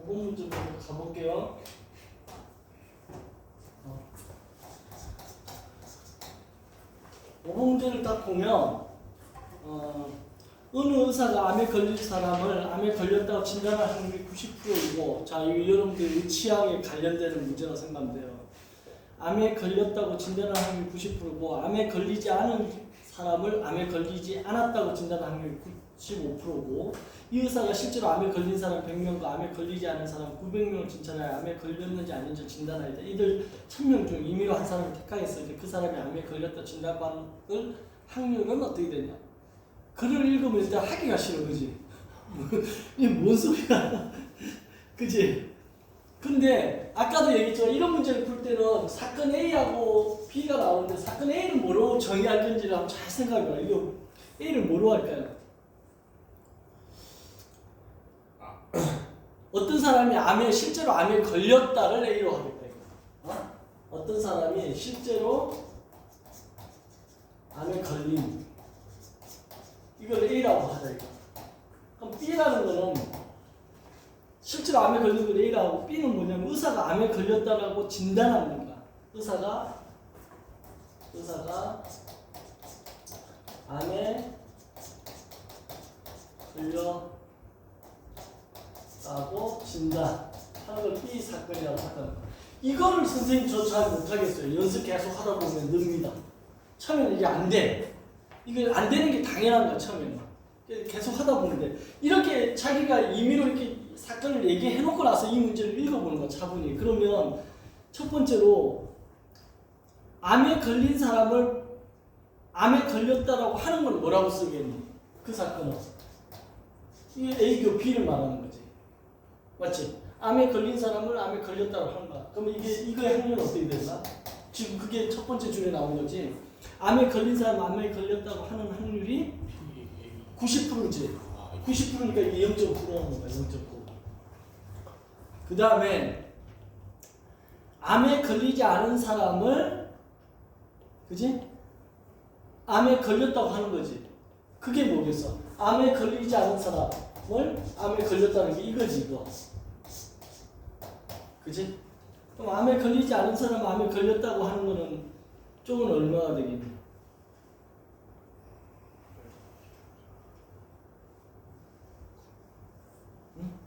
5번 문제부터 가볼게요. 어. 5번 문제를 딱 보면 어느 의사가 암에 걸릴 사람을 암에 걸렸다고 진단할 확률이 90%이고, 자, 이거 여러분들 치약에 관련되는 문제라고 생각하면 돼요. 암에 걸렸다고 진단할 확률이 90%고, 암에 걸리지 않은 사람을 암에 걸리지 않았다고 진단할 확률이 95%고, 이 의사가 실제로 암에 걸린 사람 100명과 암에 걸리지 않은 사람 900명을 진찰하여 암에 걸렸는지 아닌지 진단하여 이들 1000명 중 임의로 한 사람을 택하였을 때 그 사람이 암에 걸렸다 진단받을 확률은 어떻게 되냐? 글을 읽으면 일단 하기가 싫어, 그지? 이게 뭔 소리야? 그지? 근데 아까도 얘기했지만 이런 문제를 풀 때는 사건 A하고 B가 나오는데 사건 A를 뭐로 정의할 건지를 한번 잘 생각해봐. 이거 A를 뭐로 할까요? 어떤 사람이 실제로 암에 걸렸다를 A로 하겠다. 어떤 사람이 실제로 암에 걸린 이걸 A라고 하자 이거. 그럼 B라는 거는 실제로 암에 걸린 걸 A라고 하고, B는 뭐냐면 의사가 암에 걸렸다라고 진단하는 거야. 의사가 암에 걸렸다고 진단하는 걸 B 사건이라고 하는 거야. 이거를 선생님 저 잘 못하겠어요. 연습 계속 하다 보면 늡니다. 처음에는 이게 안 돼. 이거 안 되는 게 당연한 거야, 처음에는. 계속 하다 보면 돼. 이렇게 자기가 임의로 이렇게 사건을 얘기해 놓고 나서 이 문제를 읽어보는 거야, 차분히. 그러면 첫 번째로 암에 걸린 사람을 암에 걸렸다라고 하는 건 뭐라고 쓰겠니? 그 사건은. 이게 A교 B를 말하는 거지. 맞지? 암에 걸린 사람을 암에 걸렸다고 하는 거야. 그러면 이거의 확률은 어떻게 되나? 지금 그게 첫 번째 줄에 나온 거지. 암에 걸린 사람 암에 걸렸다고 하는 확률이 90%지. 90%니까 이게 0.9라는 거야. 0.9. 그 다음에 암에 걸리지 않은 사람을, 그지? 암에 걸렸다고 하는 거지. 그게 뭐겠어? 암에 걸리지 않은 사람을 암에 걸렸다는 게 이거지, 이거. 그지? 그럼 암에 걸리지 않은 사람 암에 걸렸다고 하는 거는 쪽은 얼마나 되겠니? 응?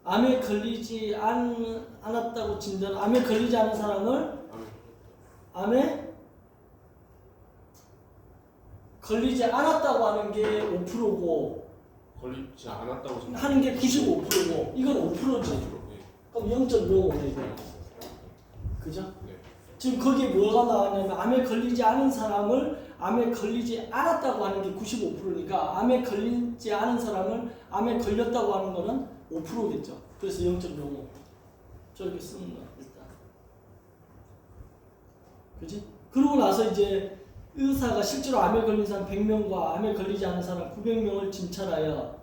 암에 걸리지 않았다고 진단, 암에 걸리지 않은 사람을 암에 걸리지 않았다고 하는 게 5%고, 걸리지 않았다고 하는 게 95%고, 이건 5%지. 그럼 0.05네, 이거. 그죠? 네. 지금 거기에 뭐가 나왔냐면, 암에 걸리지 않은 사람을 암에 걸리지 않았다고 하는 게 95%니까, 암에 걸리지 않은 사람을 암에 걸렸다고 하는 거는 5%겠죠. 그래서 0.05. 저렇게 쓰는 거야, 일단. 그지? 그러고 나서 이제 의사가 실제로 암에 걸린 사람 100명과 암에 걸리지 않은 사람 900명을 진찰하여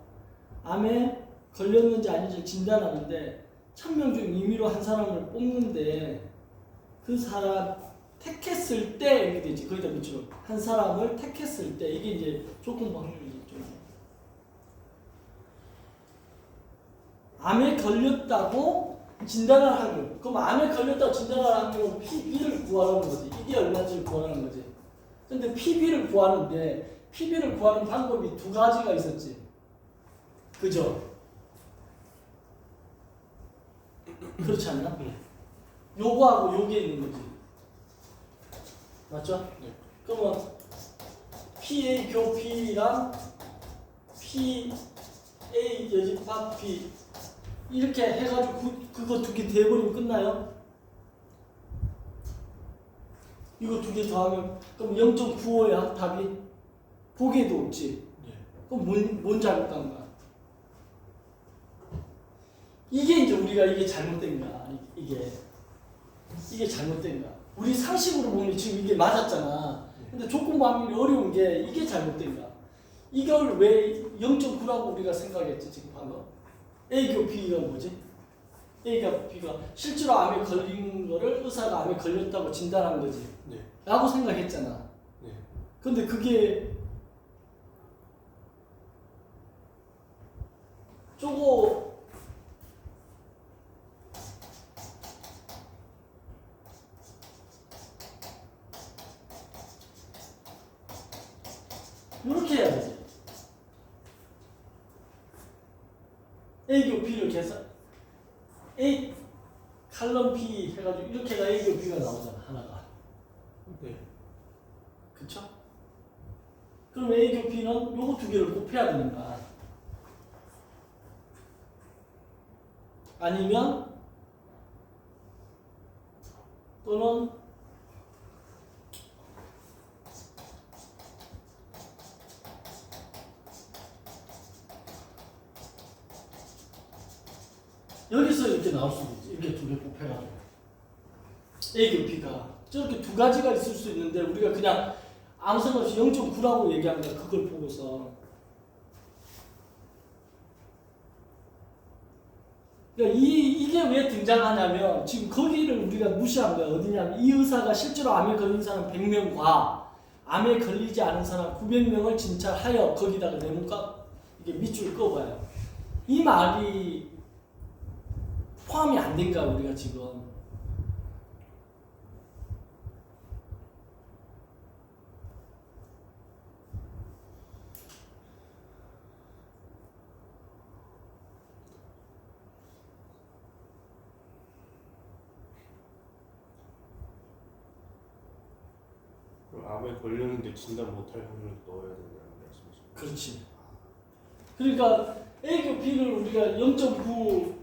암에 걸렸는지 아닌지 진단하는데, 1000명 중 임의로 한 사람을 뽑는데, 그 사람 택했을 때 이렇게 되지. 거기다 밑으로 한 사람을 택했을 때, 이게 이제 조건부 확률이죠. 암에 걸렸다고 진단할 확률. 그럼 암에 걸렸다고 진단할 확률은 PB를 구하라는 거지. 이게 얼마인지 구하라는 거지. 근데 PB를 구하는데, PB를 구하는 방법이 두 가지가 있었지. 그죠? 그렇지 않나? 요거하고 요게 있는 거지. 맞죠? 네. 그러면 PA 교 B랑 PA 여집합 B 이렇게 해가지고 그거 두 개 대버리면 끝나요? 이거 두 개 더하면 그럼 0.95야 답이? 보기에도 없지. 네. 그럼 뭔 잘못한 거야? 이게 이제 우리가 이게 잘못된 거야. 이게 잘못된 거야. 우리 상식으로 보면 지금 이게 맞았잖아. 근데 조건부 확률이 어려운 게 이게 잘못된 거야. 이걸 왜 0.9라고 우리가 생각했지 지금 방금? A교 B가 뭐지? A가 B가 실제로 암에 걸린 거를 의사가 암에 걸렸다고 진단한 거지. 네. 라고 생각했잖아. 네. 근데 그게 저거 이렇게 해야 되지. A교 B를 계산 A 칼럼 B 해가지고 이렇게가 A교 B가 나오잖아 하나가. 네. 그쵸? 그럼 A교 B는 요거 두 개를 곱해야 되는 거야. 아니면 또는 여기서 이렇게 나올 수도 있지. 이렇게 두 개 곱해가지고 A교 B가 저렇게 두 가지가 있을 수 있는데 우리가 그냥 아무 생각 없이 0.9라고 얘기한 거야. 그걸 보고서. 그러니까 이게 왜 등장하냐면 지금 거기를 우리가 무시한 거야. 어디냐면 이 의사가 실제로 암에 걸린 사람 100명과 암에 걸리지 않은 사람 900명을 진찰하여 거기다가 네모가 이게 밑줄 그어봐요. 이 말이 포함이 안 된 거야 우리가 지금. 그럼 암에 걸렸는데 진단 못할 확률을 넣어야 된다는 말씀이시죠? 그렇지. 그러니까 A교 B를 우리가 0.9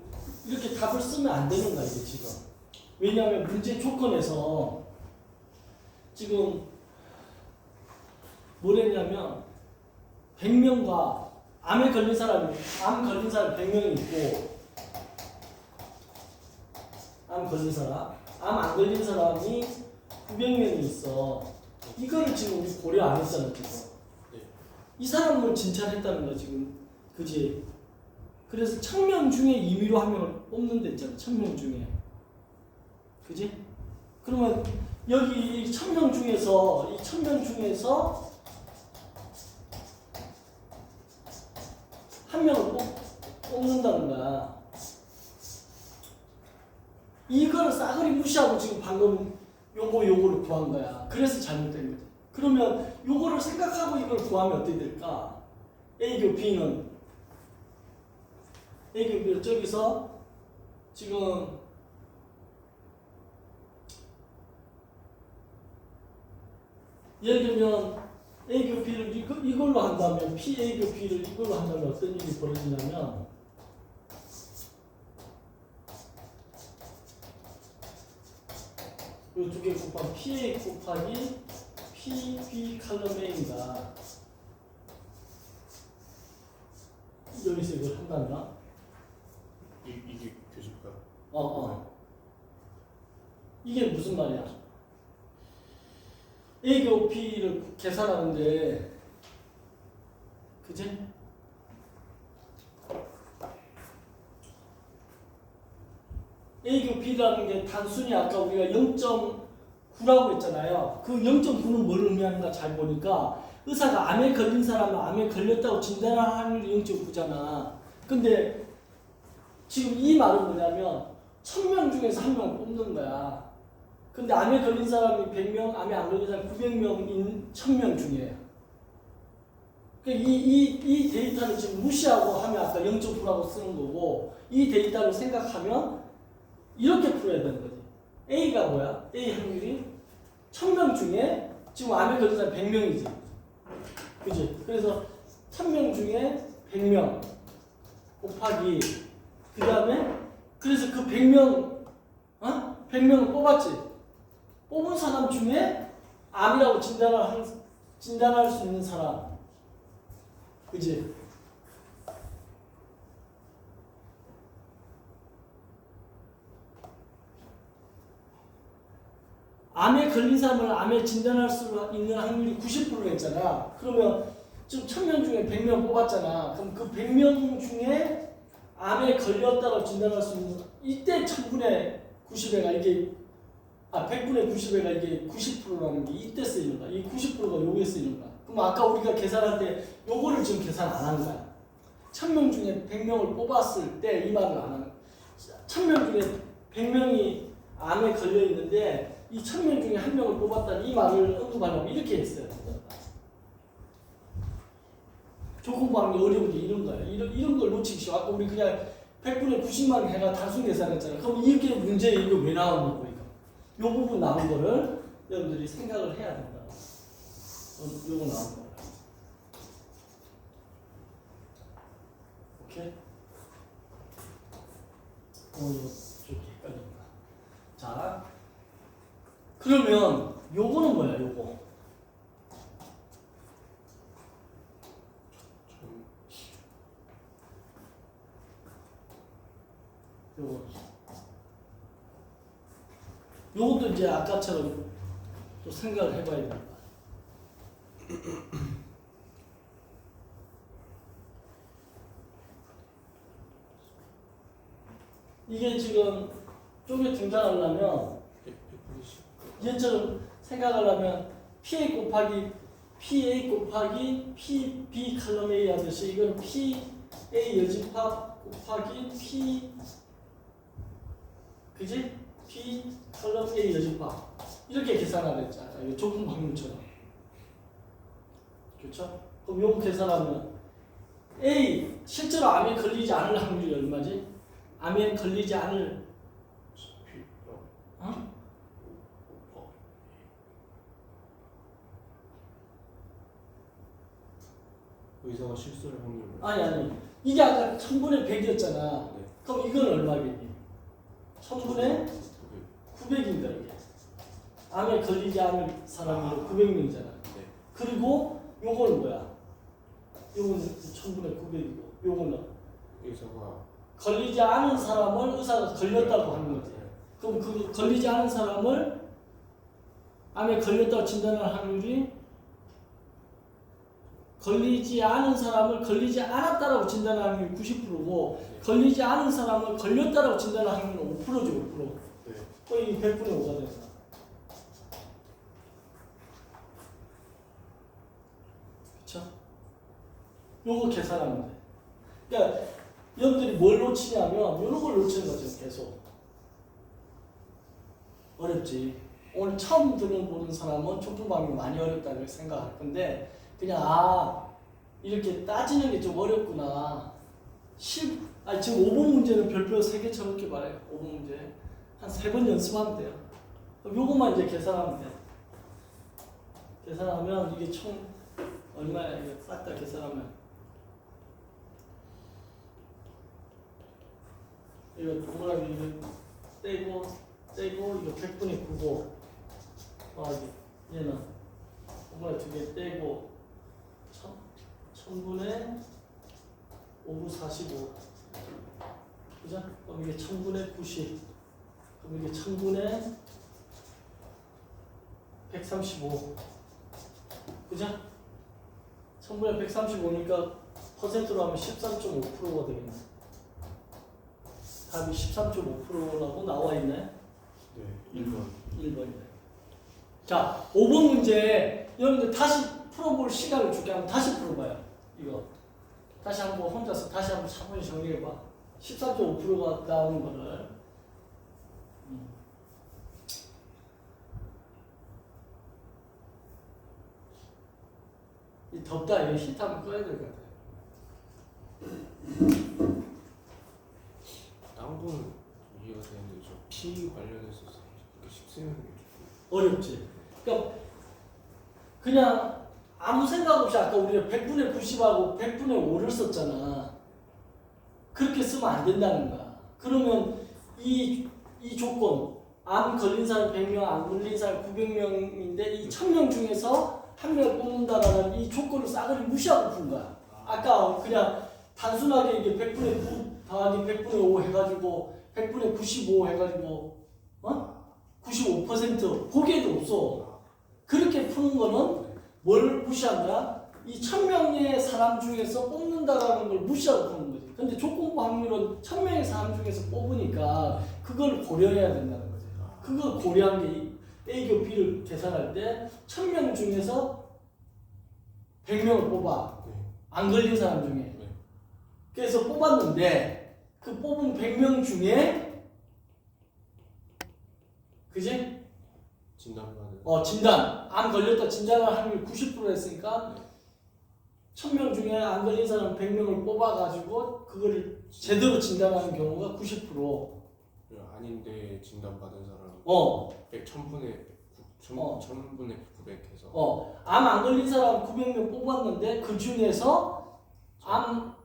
이렇게 답을 쓰면 안 되는 거야 이게 지금. 왜냐하면 문제 조건에서 지금 뭐랬냐면 100명과 암에 걸린 사람이 암 걸린 사람 100명이 있고 암 걸린 사람, 암 안 걸린 사람이 900명이 있어. 이거를 지금 우리 고려 안 했잖아 지금. 네. 이 사람을 진찰했다는 거야 지금. 그지? 그래서 1000명 중에 임의로 한 명을 뽑는 데 있잖아. 1000명 중에. 그지? 그러면 여기 1000명 중에서 이 1000명 중에서 한 명을 뽑는다는 거야. 이걸 싸그리 무시하고 지금 방금 요거를 구한 거야. 그래서 잘못된 거지. 그러면 요거를 생각하고 이걸 구하면 어떻게 될까? A교 B는 A교 B를 저기서 지금 예를 들면 A교 B를 이걸로 한다면 PA교 B를 이걸로 한다면 어떤 일이 벌어지냐면 이 두 개 곱하기 PA 곱하기 PB 칼럼 A입니다. 여기서 이걸 한다면 이게 교실까요? 이게 무슨 말이야? A교 B를 계산하는데 그지? A교 B라는 게 단순히 아까 우리가 0.9라고 했잖아요. 그 0.9는 뭘 의미하는가 잘 보니까 의사가 암에 걸린 사람은 암에 걸렸다고 진단할 확률이 0.9잖아. 근데 지금 이 말은 뭐냐면 1000명 중에서 한 명을 뽑는 거야. 근데 암에 걸린 사람이 100명, 암에 안 걸린 사람이 900명인 1000명 중에. 그러니까 이 데이터를 지금 무시하고 하면 아까 0.9라고 쓰는 거고 이 데이터를 생각하면 이렇게 풀어야 되는 거지. A가 뭐야? A 확률이 1000명 중에 지금 암에 걸린 사람이 100명이지. 그지? 그래서 1000명 중에 100명 곱하기 그 다음에 그래서 그 100명 100명을 뽑았지. 뽑은 사람 중에 암이라고 진단할 수 있는 사람. 그지? 암에 걸린 사람을 암에 진단할 수 있는 확률이 90% 했잖아. 그러면 지금 1000명 중에 100명 뽑았잖아. 그럼 그 100명 중에 암에 걸렸다고 진단할 수 있는 이때 1000분의 90회가 이게 100분의 90회가 이게 90%라는 게 이때 쓰이는 거야. 이 90%가 여기에 쓰이는 거야. 그럼 아까 우리가 계산할 때 요거를 지금 계산 안 한 거야. 1000명 중에 100명을 뽑았을 때 이 말을 안 하는 1000명 중에 100명이 암에 걸려 있는데 이 1000명 중에 1명을 뽑았다는 이 말을 언급하려면 이렇게 했어요. 조건 방법이 어려운 게 이런 거예요. 이런 걸 놓치기 쉬워. 아까 우리 그냥 100분의 90만 해가 단순 계산했잖아요. 그럼 이렇게 문제에 이거 왜 나오냐고 이거. 요 부분 나온 거를 여러분들이 생각을 해야 된다. 요거 나온 거. 오케이? 이거 좀 헷갈린다. 자, 그러면 요거는 뭐야? 요거. 요것도 이제 아까처럼 또 생각을 해봐야 된다. 이게 지금 쪽에 등장하려면 얘처럼 생각하려면 PA 곱하기 PB 칼럼 A 하듯이 이건 PA 여집합 곱하기 그지? P 칼럼 A 여집합 이렇게 계산하라 했잖아요. 이거 조금 방문처럼. 그렇죠? 그럼 요거 계산하면 A 실제로 암에 걸리지 않을 확률이 얼마지? 암에 걸리지 않을 의사가 실수를 확률을 아니 이게 아까 1000분의 100이었잖아. 네. 그럼 이건 얼마겠니? 1000분의 900인가 이게. 암에 걸리지 않을 사람이 900명이잖아. 네. 그리고 요거는 뭐야? 요거는 1000분의 900이고 요거는 의사가 걸리지 않은 사람을 의사가 걸렸다고 하는 거지. 그럼 그 걸리지 않은 사람을 암에 걸렸다고 진단할 확률이 걸리지 않은 사람을 걸리지 않았다라고 진단할 확률이 90%고 걸리지 않은 사람을 걸렸다라고 진단할 확률은 5%죠. 5%. 네. 거의 100분의 5가 되잖아. 그쵸? 요거 계산하면 돼. 그러니까 여러분들이 뭘 놓치냐면 이런 걸 놓치는 거죠. 계속. 어렵지. 오늘 처음 들어보는 사람은 촉풍방이 많이 어렵다고 생각할 건데 그냥 이렇게 따지는 게 좀 어렵구나. 지금 5번 문제는 별표 3개 쳐놓게 말해요. 5번 문제 한 3번 연습하면 돼요. 그럼 요것만 이제 계산하면 돼. 계산하면 이게 총 얼마야? 이거 싹 다 계산하면 이거 동그라미 이거 떼고 이거 100분의 9고 얘는 동그라미 2개 떼고 1000분의 5분 45 그죠? 그럼 이게 1000분의 90 그럼 이게 1000분의 135 그죠? 1000분의 135니까 퍼센트로 하면 13.5%가 되겠네. 답이 13.5%라고 나와 있네. 네, 1번. 1번이네. 자, 5번 문제 여러분들 다시 풀어볼 시간을 줄게. 한번 다시 풀어봐요. 이거 다시 한번 혼자서 다시 한번 차분히 정리해봐. 13.5%가 나오는 거를 이 덥다. 이거 히트 한번 꺼야 될 것 같아. 딴 거는 이해가 되는데 저 P 관련해서 이렇게 쉽쓰는 게 조금 어렵지. 그러니까 그냥 아무 생각 없이 아까 우리가 100분의 90하고 100분의 5를 썼잖아. 그렇게 쓰면 안 된다는 거야. 그러면 이 조건 암 걸린 사람 100명, 안 걸린 사람 900명인데 이 1000명 중에서 한 명을 뽑는다라는 이 조건을 싸그리 무시하고 푼 거야. 아까 그냥 단순하게 이게 100분의 9 더하기 100분의 5 해가지고 100분의 95 해가지고 95% 거기에도 없어. 그렇게 푸는 거는 뭘 무시한다? 이 1000명의 사람 중에서 뽑는다라는 걸 무시하고 푸는 거지. 근데 조건부 확률은 1000명의 사람 중에서 뽑으니까 그걸 고려해야 된다는 거지. 그걸 고려한 게 A교 B를 계산할 때 1000명 중에서 100명을 뽑아. 안 걸린 사람 중에. 그래서 뽑았는데 그 뽑은 100명 중에 그지? 진단받은 진단 암 걸렸다 진단할 확률 90% 했으니까 네. 1000명 중에 암 걸린 사람 100명을 뽑아가지고 그거를 제대로 진단하는 경우가 90%. 아닌데 진단받은 사람 1000분의 900 해서 암 안 걸린 사람 900명 뽑았는데 그 중에서 암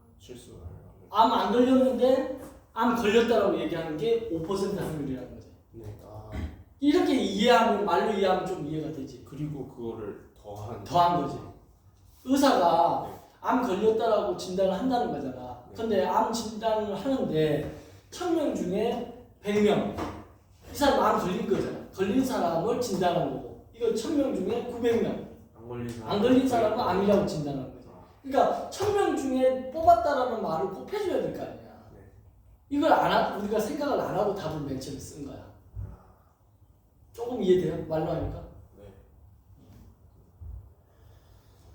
안 걸렸는데 암 걸렸다라고 얘기하는 게 5% 확률이라는 거지. 네. 이렇게 이해하면 말로 이해하면 좀 이해가 되지. 그리고 그거를 더한 거지. 의사가 네. 암 걸렸다라고 진단을 한다는 거잖아. 네. 근데 암 진단을 하는데 1000명 중에 100명 이 사람 암 걸린 거잖아. 걸린 사람을 진단한 거고 이건 1000명 중에 900명 안 걸린 사람은 암이라고 진단하는 거지. 그러니까 1000명 중에 뽑았다라는 말을 꼭 해줘야 될 거 아니야. 네. 이걸 우리가 생각을 안 하고 답을 맨 처음에 쓴 거야. 조금 이해돼요? 말로 하니까?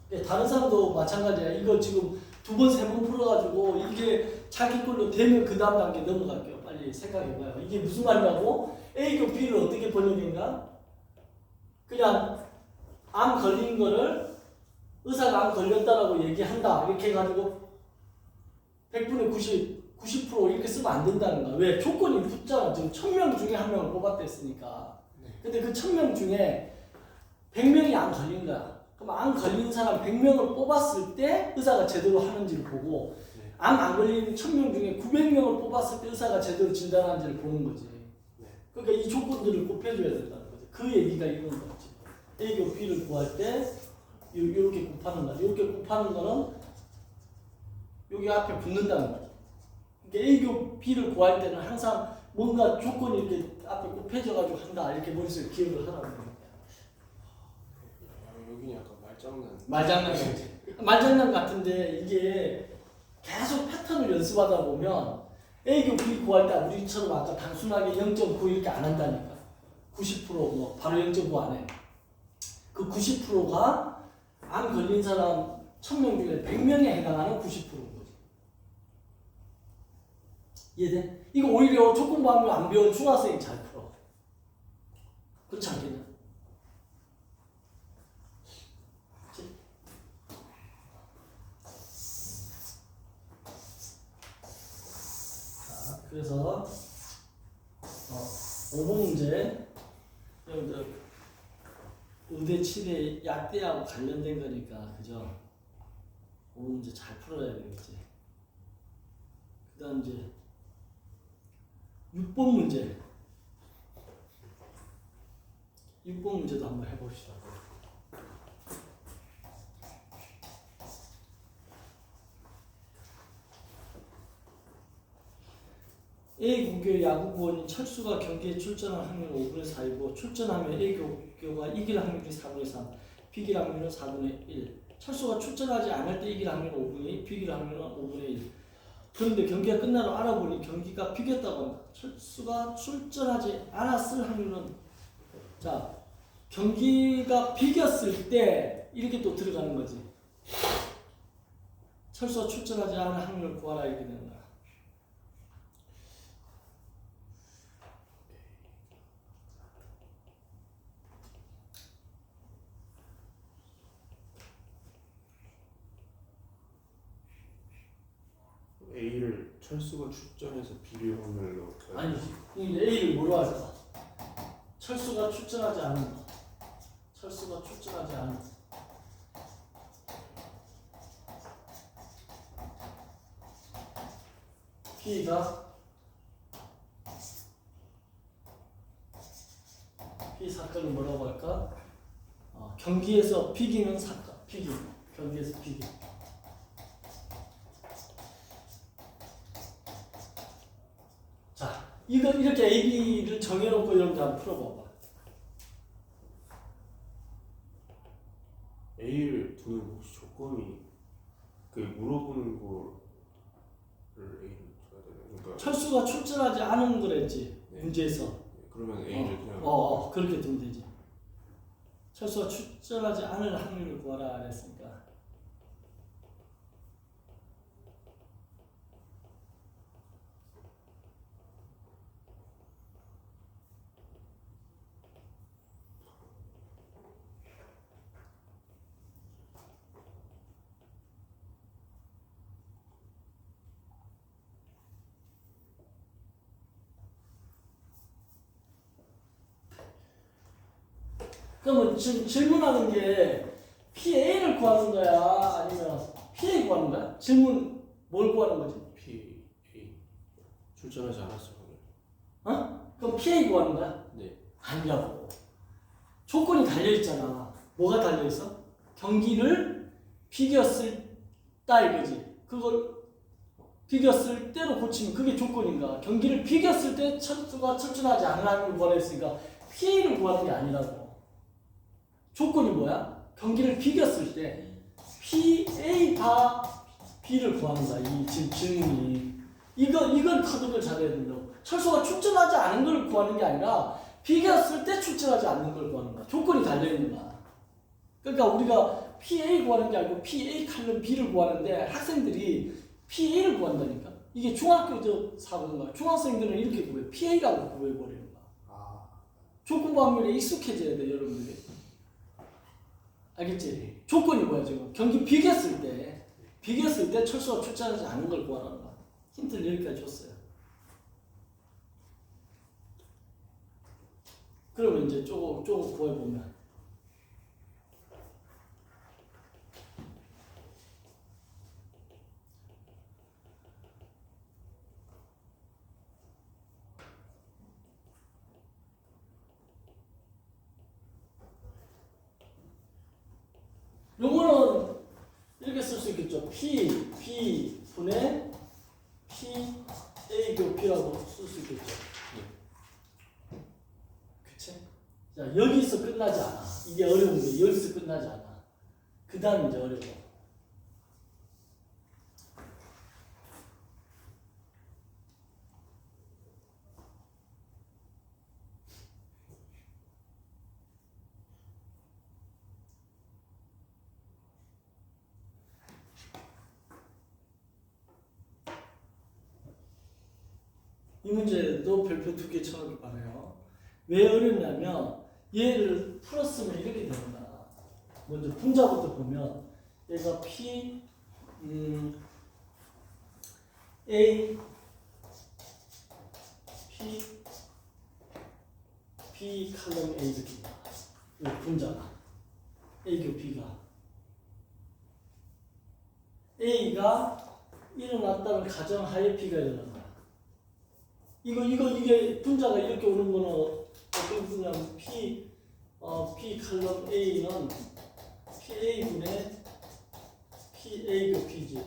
네, 다른 사람도 마찬가지야. 이거 지금 2번, 3번 풀어가지고 이게 자기 걸로 되면 그 다음 단계 넘어갈게요. 빨리 생각해봐요. 이게 무슨 말이라고? A교 B를 어떻게 번역인가? 그냥 암 걸린 거를 의사가 암 걸렸다라고 얘기한다. 이렇게 해가지고 100분의 90% 이렇게 쓰면 안 된다는 거야. 왜? 조건이 붙잖아. 지금 1000명 중에 1명을 뽑았다 했으니까. 근데 그 1000명 중에 100명이 안 걸린 거야. 그럼 안 걸린 사람 100명을 뽑았을 때 의사가 제대로 하는지를 보고 암 안 걸린 1000명 중에 900명을 뽑았을 때 의사가 제대로 진단하는지를 보는 거지. 그러니까 이 조건들을 꼭 해줘야 된다는 거지. 그 얘기가 이런 거지. A교 B를 구할 때 이렇게 곱하는 거야. 이렇게 곱하는 거는 여기 앞에 붙는다는 거지. 그러니까 A교 B를 구할 때는 항상 뭔가 조건이 이렇게 앞에 곱해져가지고 한다 이렇게 머릿속에 기억을 하라고 거야. 여기는 약간 말장난 같지. 말장난 같은데 이게 계속 패턴을 연습하다 보면 A교 B 구할 때 우리처럼 아까 단순하게 0.9 이렇게 안 한다니까. 90% 바로 0.9 안 해. 그 90%가 암 걸린 사람 1000명 중에 100명에 해당하는 90%인 거지. 이해돼? 이거 오히려 조건부함을 안 배운 중학생이 잘 풀어. 그렇지 않겠냐? 자, 그래서 5번 문제 여러분들 의대 치대 약대하고 관련된 거니까 그죠? 5번 문제 잘 풀어야 되겠지. 그 다음 이제 6번 문제 6번 문제도 한번 해봅시다. A 고교의 야구부원인 철수가 경기에 출전할 확률은 5분의 4이고 출전하면 A 고교가 이길 확률이 4분의 3, 비길 확률은 4분의 1. 철수가 출전하지 않을 때 이길 확률은 5분의 2, 비길 확률은 5분의 1. 그런데 경기가 끝나고 알아보니 경기가 비겼다고 합니다. 철수가 출전하지 않았을 확률은 자 경기가 비겼을 때 이렇게 또 들어가는 거지. 철수가 출전하지 않을 확률을 구하라 이렇게 되는 거야. A를 철수가 출전해서 B를 확률로 아니지. 이제 A를 뭐로 하자? 철수가 출전하지 않은 거. 철수가 출전하지 않은 거. B가 B 사건을 뭐라고 할까? 경기에서 비기는 사건. 비기. 경기에서 비기. 자, 이거 이렇게 A, B를 정해놓고 여러분들 한번 풀어봐봐. A를 두는 혹시 조건이 그 물어보는 거를 A를 줘야 되나? 그러니까 철수가 출전하지 않은 거랬지. 네. 문제에서. 그러면 A를 그냥 그렇게 두면 되지. 철수가 출전하지 않을 확률을 구하라 그랬으니까. 그러면 지금 질문하는 게 PA를 구하는 거야? 아니면 PA 구하는 거야? 질문 뭘 구하는 거지? P A 출전하지 않았어 오늘. 어? 그럼 PA 구하는 거야? 네. 아니라고. 조건이 달려있잖아. 뭐가 달려있어? 경기를 비겼을다 이거지. 그걸 비겼을 때로 고치면 그게 조건인가? 경기를 비겼을 때 철수가 출전하지 않으라는 걸 원했으니까 PA를 구하는 게 아니라고. 조건이 뭐야? 경기를 비겼을 때 PA 다 B를 구하는 거야. 이 지금 질문이. 이걸 커득을 잘해야 된다고. 철수가 출전하지 않은 걸 구하는 게 아니라 비겼을 때 출전하지 않는 걸 구하는 거야. 조건이 달려있는 거야. 그러니까 우리가 PA 구하는 게 아니고 PA 칼럼 B를 구하는데 학생들이 PA를 구한다니까. 이게 중학교 사고인 거야. 중학생들은 이렇게 구해. PA라고 구해버리는 거야. 아. 조건부 확률에 익숙해져야 돼, 여러분들이. 알겠지? 조건이 뭐야, 지금? 경기 비겼을 때 철수가 출전하지 않은 걸 구하라는 거야. 힌트를 여기까지 줬어요. 그러면 이제 조금 구해보면. 요거는 이렇게 쓸 수 있겠죠. P 분의 P A 교P라고 쓸 수 있겠죠. 그치? 자, 여기서 끝나지 않아. 이게 어려운 게 여기서 끝나지 않아. 그 다음 이제 어려워. 이 문제도 별표 2개 쳐놓기 바라요. 왜 어렵냐면 얘를 풀었으면 이렇게 되는 거야. 먼저 분자부터 보면 얘가 P A P B 칼럼 A 이렇게 이 분자가 A교 B가 A가 일어났다는 가정하에 B가 일어난다. 이게 분자가 이렇게 오는 거는 어떻게 보냐면 P 칼럼 A는 PA분의 PA교 P지.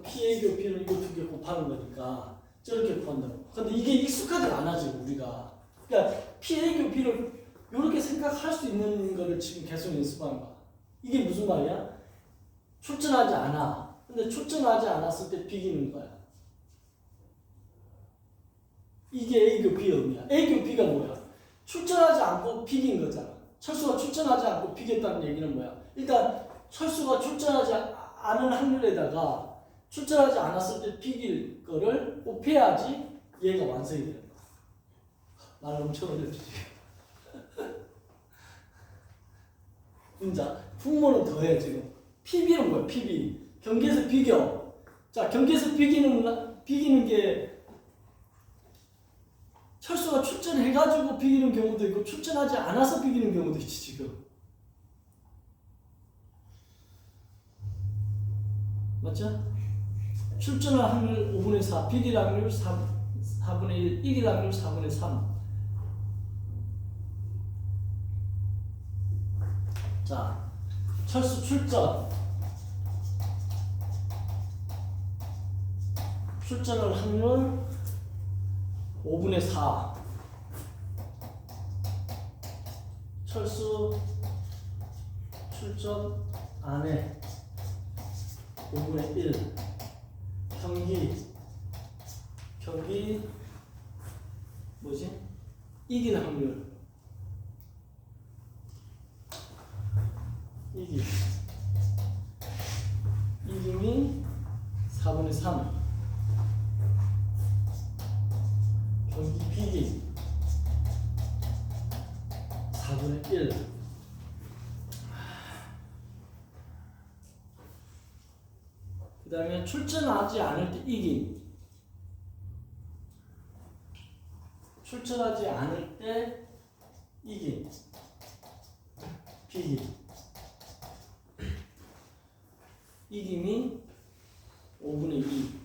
PA교 P는 이거 두 개 곱하는 거니까 저렇게 구한다고. 근데 이게 익숙하지 않아 지금 우리가. 그러니까 PA교 P를 이렇게 생각할 수 있는 거를 지금 계속 연습하는 거야. 이게 무슨 말이야? 출전하지 않아. 근데 출전하지 않았을 때 비기는 거야. 이게 A교 B 의미야. A교 B가 뭐야? 출전하지 않고 비긴 거잖아. 철수가 출전하지 않고 비겼다는 얘기는 뭐야? 일단 철수가 출전하지 않은 확률에다가 출전하지 않았을 때 비길 거를 곱해야지 얘가 완성이 되는 거야. 말 엄청 어렵지. 분자 분모는 더해 지금. PB는 뭐야? PB 경기에서 비겨. 자, 경기에서 비기는 게 철수가 출전해가지고 비기는 경우도 있고 출전하지 않아서 비기는 경우도 있지 지금. 맞죠? 출전할 확률 5분의 4, 비길 확률 4분의 1, 이길 확률 4분의 3. 자, 철수 출전할 확률 5분의 4. 철수 출전 안에 5분의 1. 경기 뭐지? 이긴 확률. 이김이 4분의 3. 경기 비기 4분의 1. 그 다음에 출전하지 않을 때 이긴. 출전하지 않을 때 이긴. 비김. 이김이 5분의 2.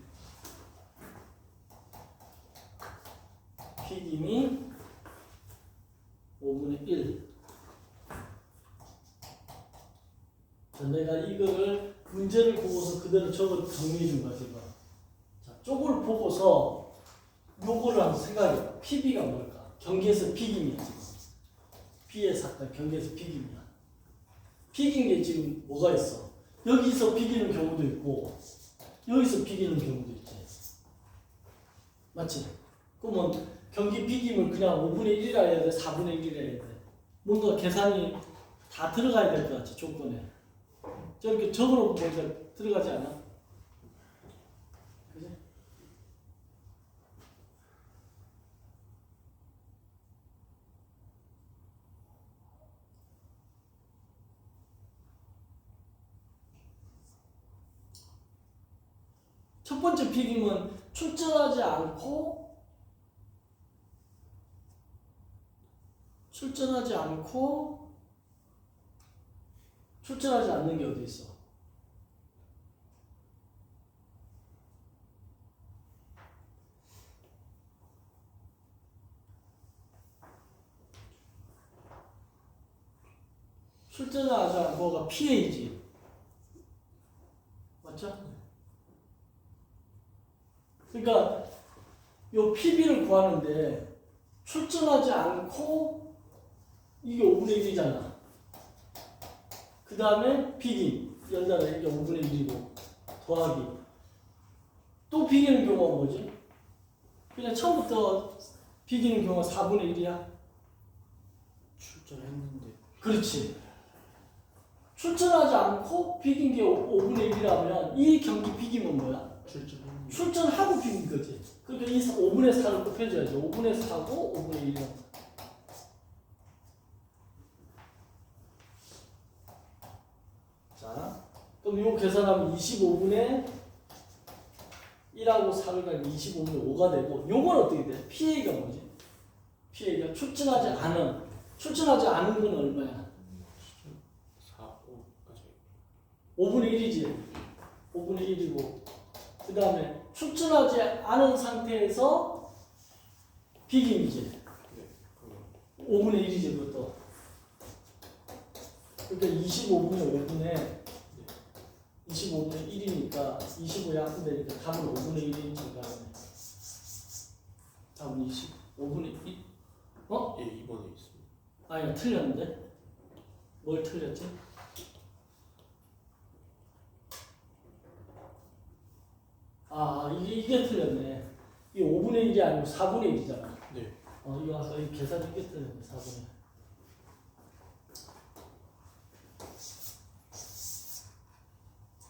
비김이 5분의 1. 자, 내가 이거를 문제를 보고서 그대로 적어 정리해 준 거야, 지금. 자, 쪽을 보고서 요거를 한번 생각해봐. PB가 뭘까? 경기에서 비김이야, 지금. B의 사건, 경기에서 비김이야. 비긴 게 지금 뭐가 있어? 여기서 비기는 경우도 있고, 여기서 비기는 경우도 있지. 맞지? 그러면 경기 비김을 그냥 5분의 1이라 해야 돼? 4분의 1이라 해야 돼? 뭔가 계산이 다 들어가야 될 것 같지, 조건에. 저렇게 적어놓고 보니까 들어가지 않아? 그지? 첫 번째 비김은 출전하지 않고 출전하지 않는 게 어디 있어? 출전하지 않고가 PA지. 맞죠? 그러니까 요 PB를 구하는데 출전하지 않고 이게 5분의 1이잖아. 그 다음에 비김 연달아 이게 5분의 1이고 더하기 또 비기는 경우가 뭐지? 그냥 처음부터 비기는 경우가 4분의 1이야. 출전했는데. 그렇지. 출전하지 않고 비긴 게 5분의 1이라면 이 경기 비기면 뭐야? 출전했는데. 출전하고 비긴 거지. 그러니까 이 5분의 4를 곱해줘야죠. 5분의 4고 5분의 1이라고. 자, 그럼 이거 계산하면 25분의 1하고 4를 가면 25분의 5가 되고 요건 어떻게 돼? PA가 뭐지? PA가 출전하지 않은 건 얼마야? 4, 5까지. 5분의 1이지. 5분의 1이고 그 다음에 출전하지 않은 상태에서 비김이지. 네. 5분의 1이지 그것도. 그러니까 25분의 5분의 25분의 1이니까 25에 합분되니까 답은 5분의 1인 증가하네. 답은 25분의 1. 어? 예, 2번에 있습니다. 아니야 틀렸는데? 뭘 틀렸지? 이게 틀렸네. 이 5분의 1이 아니고 4분의 1이잖아. 네. 이거 아까 이 계산이 이게 틀렸네. 4분의 1.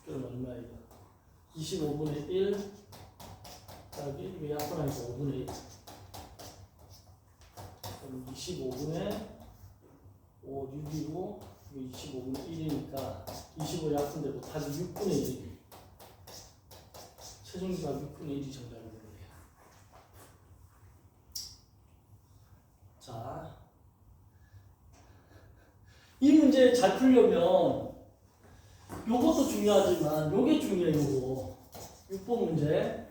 그럼 얼마야 이거? 25분의 1 여기 이거 약분하니까 5분의 1. 그럼 25분의 5, 6이고 이거 25분의 1이니까 25 약분되고 답이 6분의 1. 최종값 6분의 1이 정답이 되네요. 자, 이 문제 잘 풀려면 요것도 중요하지만 요게 중요해. 요거 6번 문제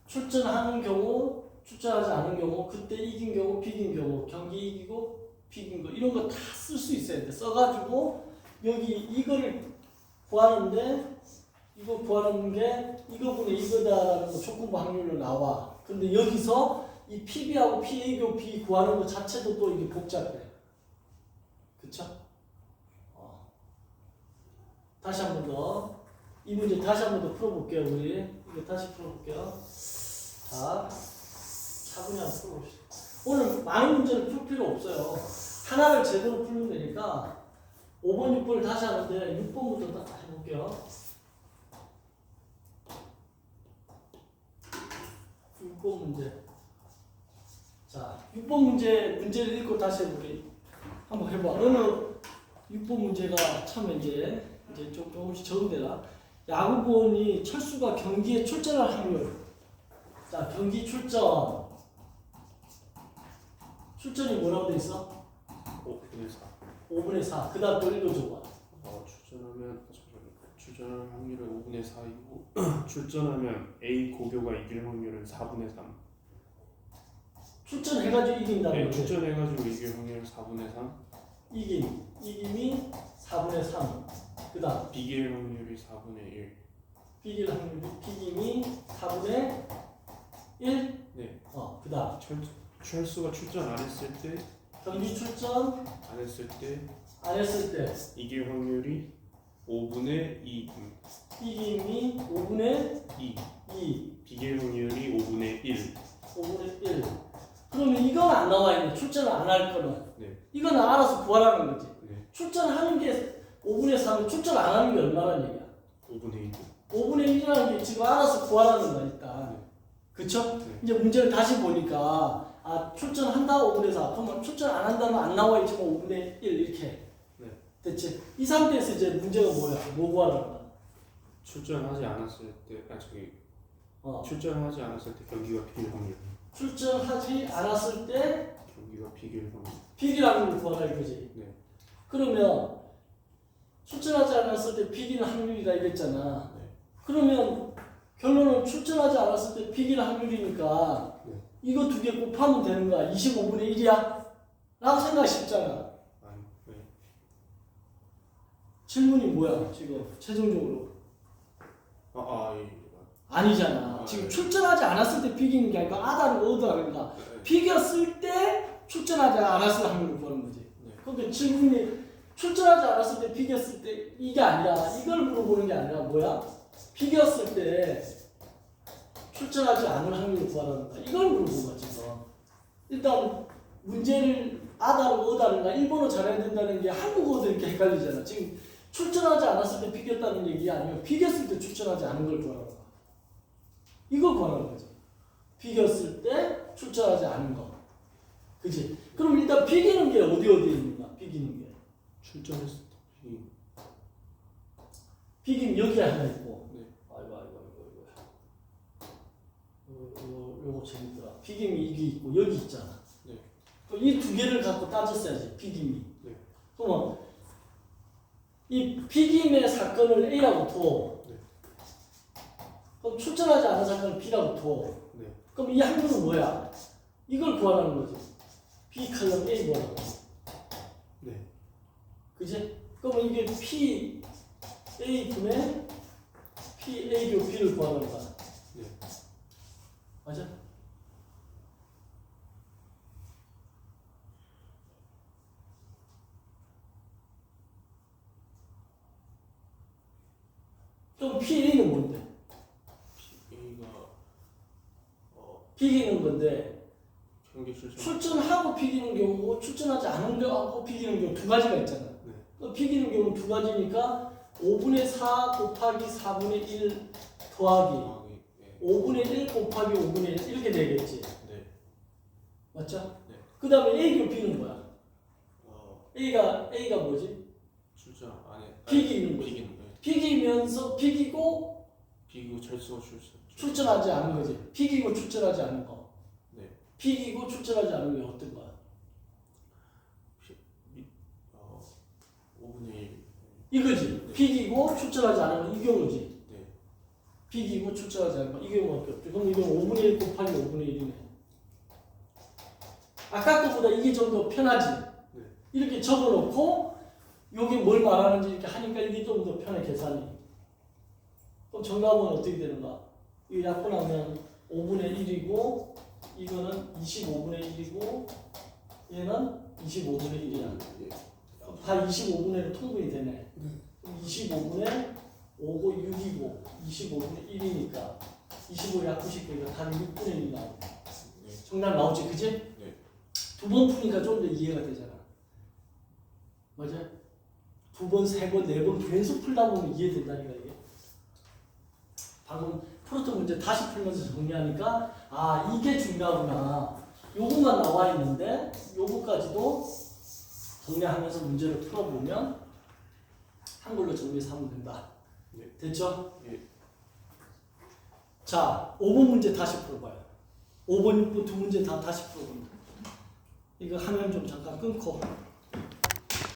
출전하는 경우 출전하지 않은 경우 그때 이긴 경우 비긴 경우 경기 이기고 비긴 거 이런 거 다 쓸 수 있어야 돼. 써가지고 여기 이거를 구하는데 이거 구하는 게 이거분의 이거다라는 거 조건부 확률로 나와. 근데 여기서 이 PB하고 PA교 B 구하는 거 자체도 또 이게 복잡해. 그쵸? 다시 한 번 더. 이 문제 다시 한 번 더 풀어볼게요. 우리 이거 다시 풀어볼게요. 자, 차분히 한번 풀어봅시다. 오늘 많은 문제를 풀 필요 없어요. 하나를 제대로 풀면 되니까 5번, 6번을 다시 하는데 6번부터 다시 해볼게요. 6번 문제. 자, 6번 문제를 읽고 다시 해볼게요. 한번 해봐. 어느 6번 문제가 참 이제 조금씩 적응되라. 야구본이 철수가 경기에 출전할 확률. 자, 경기 출전이 뭐라고 돼 있어? 5분의 4. 5분의 4. 그 다음 또 읽어줘봐. 출전할 확률은 5분의 4이고 출전하면 A 고교가 이길 확률은 4분의 3. 출전해가지고 이긴다는 네, 거지. 출전해가지고 이길 확률은 4분의 3. 이김이 4분의 3. 그 다음 비길 확률이 4분의 1. 비김이 4분의 1. 네. 그 다음 철수가 출전 안 했을 때, 경기 출전 안 했을 때 안 했을 때 이길 확률이 5분의 2. 이김이 5분의 2. 2. 비길 확률이 5분의 1. 5분의 1. 그러면 이건 안 나와 있네. 출전을 안 할 거는. 네. 이건 알아서 구하라는 거지. 네. 출전하는 게 5분의 3은 출전 안 하는 게 얼마란 얘기야? 5분의 1. 5분의 1이라는 게 지금 알아서 구하라는 거니까. 네. 그쵸? 네. 이제 문제를 다시 보니까 출전한다 5분의 4. 그러면 출전 안 한다면 안 나와 있지만 5분의 1 이렇게. 네. 됐지? 이 상태에서 이제 문제가 뭐야? 뭐 구하라는 거야? 출전하지 않았을 때, 출전하지 않았을 때 경기가 비길 확률. 출전하지 않았을 때 경기가 비길 확률. 비기라는 걸 구하라 이거지. 네. 그러면 출전하지 않았을 때 비기는 확률이다 이랬잖아. 네. 그러면 결론은 출전하지 않았을 때 비기는 확률이니까 네. 이거 두 개 곱하면 되는 거야. 25분의 1이야? 라고 생각이 쉽잖아. 아니, 네. 질문이 뭐야 지금 최종적으로? 예. 아니잖아. 지금 출전하지 않았을 때 비기는 게 아니고 아다르고 어다르니까 네. 비겼을 때 출전하지 않았을 확률을 구하는 거지. 네. 그러니까 질문이 출전하지 않았을 때 비겼을 때 이게 아니라 이걸 물어보는 게 아니라 뭐야? 비겼을 때 출전하지 않을 확률을 구하라는 거야. 이걸 물어본 거지. 일단 문제를 아다르고 어다르가 일본어 잘해야 된다는 게 한국어도 이렇게 헷갈리잖아. 지금 출전하지 않았을 때 비겼다는 얘기 아니면 비겼을 때 출전하지 않은 걸 구하라는 거야. 이걸 구하라는 거지. 비겼을 때 출전하지 않은 거. 그지? 그럼 일단 비기는 게 어디에 있는가? 비기는 게. 출전했을 때 비길. 비기는 여기에 하나 있고. 네. 아이고. 요거 재밌더라. 비김이 이게 있고 여기 있잖아. 네. 이 두 개를 갖고 따졌어야지. 비김이. 네. 그러면 이 비김의 사건을 A라고 둬. 네. 그럼 출전하지 않은 사건을 B라고 둬. 네. 그럼 이 확률은 뭐야? 이걸 구하라는 거지. B 칼럼 A 구하라고. 네. 그지? 그러면 이게 P A 분의 P A 교 B를 구하는 거야. 네. 맞아? 그럼 PA는 뭔데? A가 비기는 건데 경기 출전. 출전하고 비기는 경우고 출전하지 않은 경우하고 비기는 경우 두 가지가 있잖아. 네. 비기는 경우 두 가지니까 5분의 4 곱하기 4분의 1 더하기 네. 5분의 1 곱하기 5분의 1 이렇게 되겠지. 네. 맞죠? 네. 그 다음에 A교 B는 뭐야? A가 뭐지? 출전 안에. 비기는 거지. 비기는 거예요. 비기면서 비기고 비기고 철수가 출전하지 않은 거지. 비기고 출전하지 않은 거. 네. 비기고 출전하지 않은 게 어떤 거야? 5분의 1. 이거지. 네. 비기고 출전하지 않은 건 이 경우지. 네. 비기고 출전하지 않은 건 이 경우밖에 없죠. 그럼 이건 5분의 1 곱하기 5분의 1이네. 아까 거보다 이게 좀 더 편하지. 네. 이렇게 적어놓고 여기 뭘 말하는지 이렇게 하니까 이게 좀 더 편해 계산이. 그럼 정답은 어떻게 되는가? 이거 약분하면 5분의 1이고 이거는 25분의 1이고 얘는 25분의 1이야. 예. 다 25분의 1로 통분이 되네. 25분의 5고 6이고 25분의 1이니까 25 약분시키니까 답이 6분의 1이 나오네. 네. 정답 나오지, 그치? 네. 두 번 푸니까 좀 더 이해가 되잖아. 맞아? 두 번, 세 번, 네 번 계속 풀다 보면 이해된다니까 이게. 방금 풀었던 문제 다시 풀면서 정리하니까 아 이게 중요하구나. 요것만 나와 있는데 요것까지도 정리하면서 문제를 풀어보면 한글로 정리해서 하면 된다. 네. 됐죠? 예. 자, 5번 문제 다시 풀어봐요. 5번, 6번 두 문제 다 다시 풀어봅니다. 이거 화면 좀 잠깐 끊고